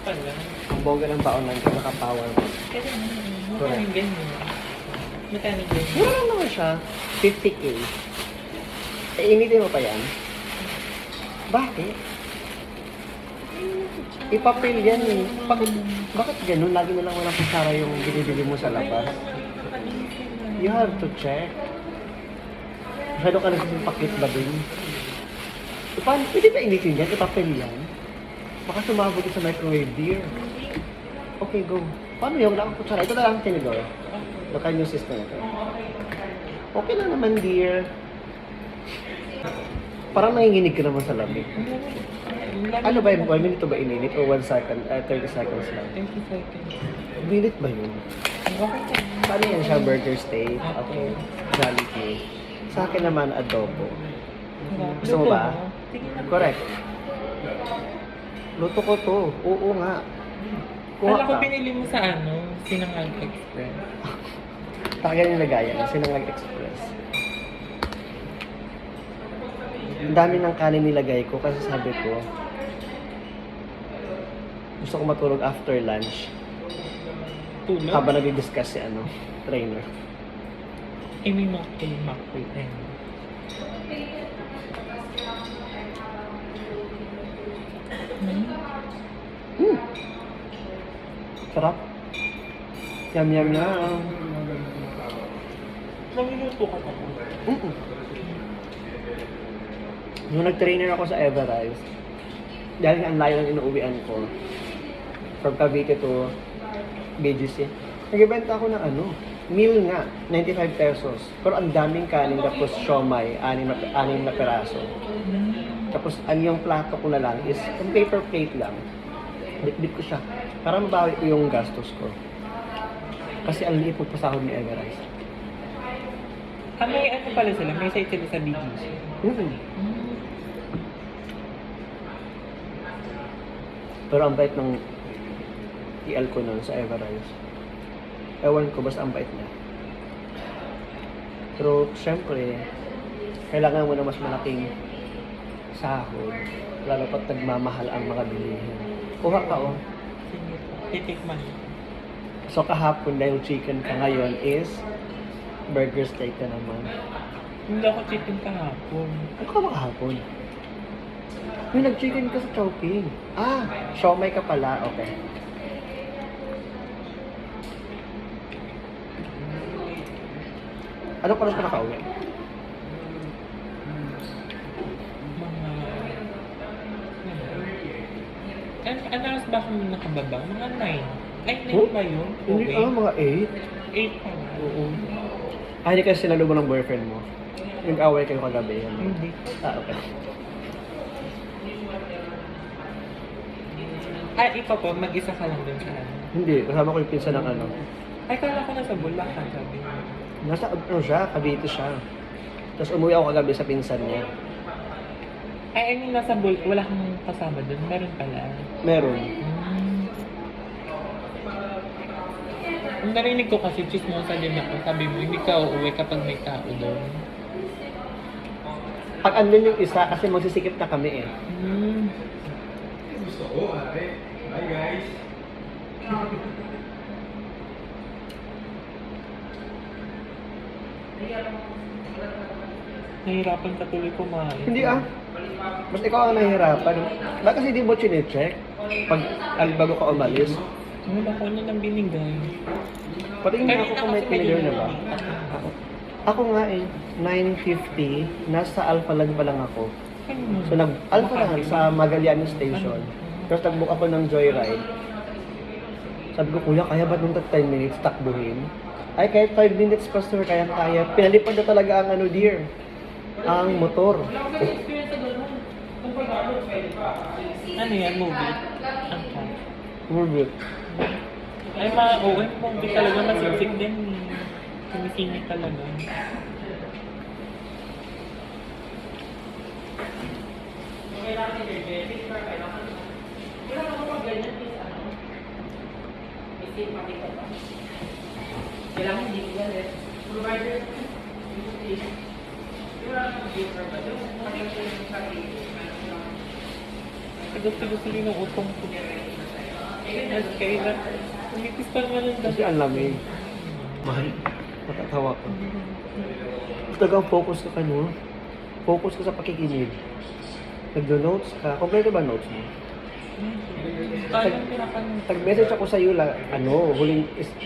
pala. Ang bongga ng baonan ka, naka-power. Kasi Correct. makaming ganyan. Makaming ganyan. Mura lang naman siya. 50K. Eh, initin mo pa yan? Bakit? Ipapil yan eh. Bakit ganun? Lagi na lang walang kutsara yung binibili mo sa labas. You have to check. Masyado ka nagsimpakit ba din? E, paano? Pwede ba initin yan? Ipapil yan? Baka sumabog sa microwave, dear. Okay, go. Paano yung wala kang kutsara? Ito na lang tinidor. Look at yung system ito. Okay lang naman, dear. Parang nanginginig ka naman sa lamig. Ano ba yun? 1 minute ba ininit? O 1 second? 30 seconds lang? 30 seconds. Minute ba yun? Okay. Paano yan siya? Burger steak? Okay. Jollibee. Sa akin naman, adobo. Gusto mo ba? Correct. Luto ko to. Oo nga. Kuha Kala ko ka. binili mo sa ano, Sinangang Express. Tagal yung lagayan. Sinangag Express. Ang dami ng kanin nilagay ko kasi sabi ko, gusto ko matulog after lunch Tulog? habang nag-discuss si trainer. Eh, may makul. Sarap. Yum yum na. Nangiluto ka pa. Nung nag-trainer ako sa Everrise, dahil ang layo ng inuuwian ko, from Cavite to BGC, nagbibenta ako ng meal nga, 95 pesos. Pero ang daming kanin, tapos siomay, 6 na peraso. Tapos yung plato ko na lang is, yung paper plate lang. Bit-bit ko siya. Para mabawi ko yung gastos ko. Kasi ang liit magpasahod ni Everrise. May ano pala sila? May site sila sa BGC. Pero ang bait ng TL ko nun sa Everrise. Ewan ko, basta ang bait niya. Pero, syempre, kailangan mo na mas malaking sahod. Lalo pat nagmamahal ang mga bilihin. Kuha ka, oh. Sige po. Titikman. So, kahapon dahil chicken ka ngayon is burger steak ka naman. Hindi ako chicken kahapon. Ano ka ba kahapon? Yung nag-chicken ka sa Chowking. Siomay ka pala. Okay. Ano pa lang ka nakauwi? Announce ba kami nakababa? Mga 9. Ay, 9 Oh? ba yun? Hindi, Okay. mga 8. 8 pa nga. Oo. Hindi kasi sinalo mo ng boyfriend mo. Nag-away kayo kagabi. Hindi. Okay. Ikaw po, mag-isa ka lang dun sa ano. Hindi, kasama ko yung pinsan ng Ay, kala ko nasa Bulacan, sabi mo. Nasa, siya, Cavite siya. Tapos umuwi ako kagabi sa pinsan niya. I mean, nasa wala kang kasama dun. Meron pala. Meron. Ang narinig ko kasi, chismosa din ako. Sabi mo, hindi ka uuwi kapag may tao doon. Pag andun yung isa, kasi magsisikip na kami eh. Hi guys. Nahirapan ka tuloy kumain. Hindi Mas ikaw ang nahihirapan. Bakit kasi di mo chinecheck? Pag bago ka umalis. Wala ko na nang binigay. Patingin ako kung may tinidor na ba. Ako nga eh, 9:50, nasa Alpha Land pa lang ako. So nag-Alpha lang sa Magallanes Station. Tapos nag-book ako ng Joyride. Sabi ko, kuya, kaya ba nung 10 minutes takbuhin? Ay, kahit 5 minutes pa sir, kaya. Pinalipad na talaga ang dear. Ang motor. Ano yan, movie? Ang ka. Move. Ay, ma-OM movie talaga, masiksik din. Sumisingit talaga. Kailangan hindi ko galit. Provider, gusto rin ng utong ko. At kailan, umipis pa naman ang Kasi ang lamig. Mahal. Matatawa ka. Talagang focus ka no? Focus ka sa pakikinig. Nagdo-notes ka. Kompleto ba notes mo? Parang pinakan. Nag-message ako sa iyo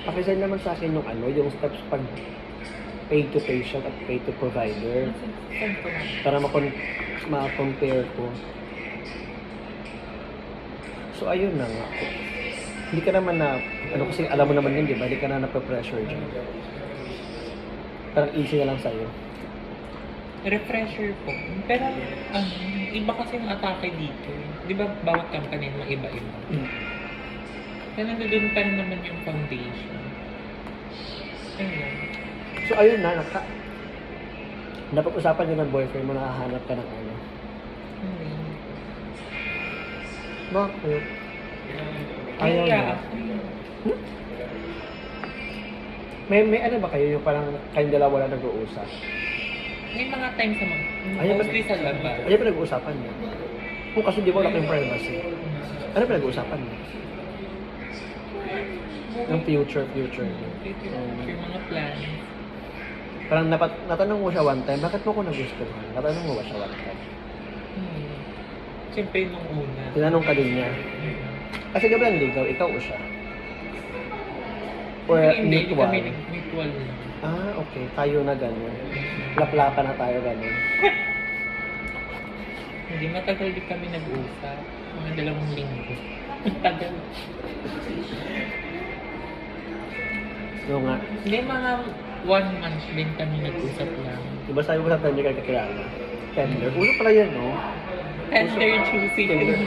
pakisend naman sa akin yung steps pag pay to patient at pay to provider Saan ko na? para ma-compare ko. So ayun na nga. Hindi ka naman kasi alam mo naman yun, di ba? Hindi ka na nape-pressure dyan. Parang easy na lang sa'yo. Refresher po. Pero, iba kasi yung atake dito. Di ba bawat company na iba-iba? Kaya nandun pa rin naman yung foundation. Ayun. So ayun na, napag-usapan nyo ng boyfriend mo, nakahanap ka ng ano. Bakit? Ayaw Kaya na. ako. May ano ba kayo yung parang kayong dalawa lang nag-uusap? May mga times naman. Ayaw ba- Mostly sa labas. Ano yung pinag-uusapan niyo? Kung kasi di ba wala kayong privacy. Ano pinag-uusapan niyo? Yung future niyo. Yung mga plans. Parang natanong mo siya one time, bakit mo ko nagustuhan? Natanong mo ba siya one time? Siyempre nung una. Tinanong ka din niya. Kasi di ba lang ligaw, ikaw o siya? Or Hindi mutual? kami mutual lang. Ah, okay. Tayo na gano'n. Laplapan na tayo gano'n. Hindi matagal din kami nag-usap. Mga 2 linggo. Tagal. So nga, Hindi, mga 1 month din kami nag-usap lang. di ba sabi ko sa Tender ka kakilala? Tender. Uso pala yan, no? Tender juicy. Tender.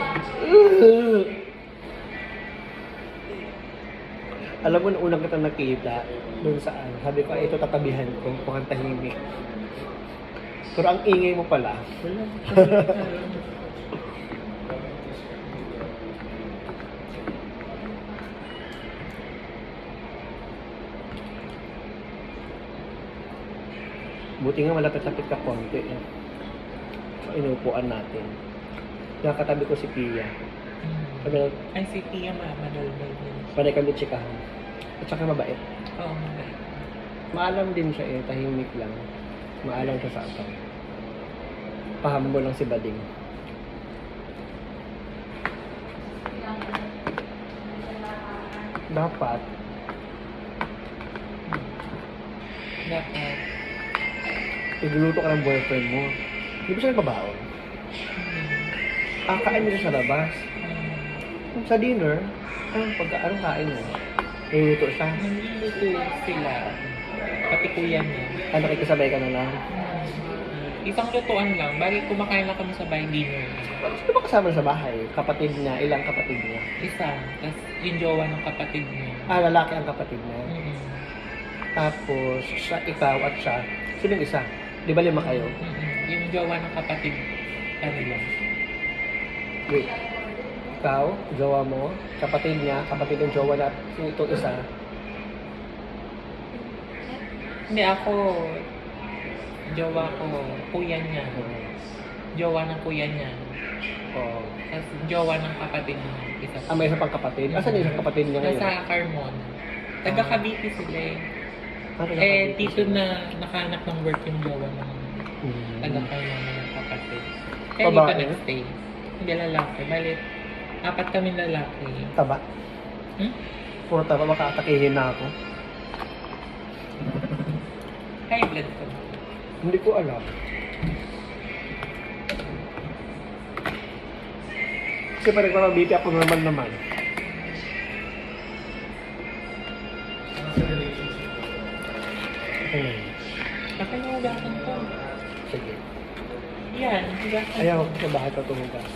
Alam mo, nung unang kita nakita, dun saan, sabi ko, ito tatabihan ko, mukhang tahimik. Pero ang ingay mo pala. Wala. Buti nga malapit-lapit ka konti. So, inuupuan natin. Nakatabi ko si Pia. Sabi na, Ay, si Tia madaldal din. panay kami tsikahan. At saka mabait. Oo, mabait. Maalam din siya tahimik lang. Maalam siya sa atin. Pahambol lang si Bading. Dapat, Dapat. igluluto ka ng boyfriend mo. Hindi ba siya nagbabaon? Kain mo siya sa labas. Sa dinner, anong kain mo? Iluto siya. Nandito sila. Pati kuya niya. Nakikisabay ka na lang. Isang lutuan lang. Bali, kumakain lang kami sa bahay dinner. Sino ba kasama sa bahay? Kapatid niya? Ilang kapatid niya? Isa. Tapos yung jowa ng kapatid niya. Lalaki ang kapatid niya. Mm-mm. Tapos, ikaw at siya. Sino yung isa? Di ba 5 kayo? Mm-mm. Yung jowa ng kapatid. Ano lang. Wait. Ikaw, jowa mo, kapatid niya, kapatid ng jowa na itong isa. Hindi ako. Jowa ko. Kuya niya. Jowa ng kuya niya. Oh. Tapos jowa ng kapatid niya. Isa. May isa pang kapatid. Asan yung isang kapatid niya ngayon? Nasa Carmona. Taga Cavite sila eh. Taga Eh, Cavite dito sila. na nakahanap ng work yung jowa ng Hmm. taga Carmona ng kapatid. Kaya Babae? dito nag-stay. Hindi lalaki. Balit, 4 kami lalaki. Taba. Hmm? Puro taba, baka atakihin na ako. High blood ko. Hindi ko alam. Kasi pa nagpapabiti ako normal naman. Okay na yun. Baka yung hugasan ko. Sige. Yan, hugasan Ayaw ko. sa bahay ka tumugas.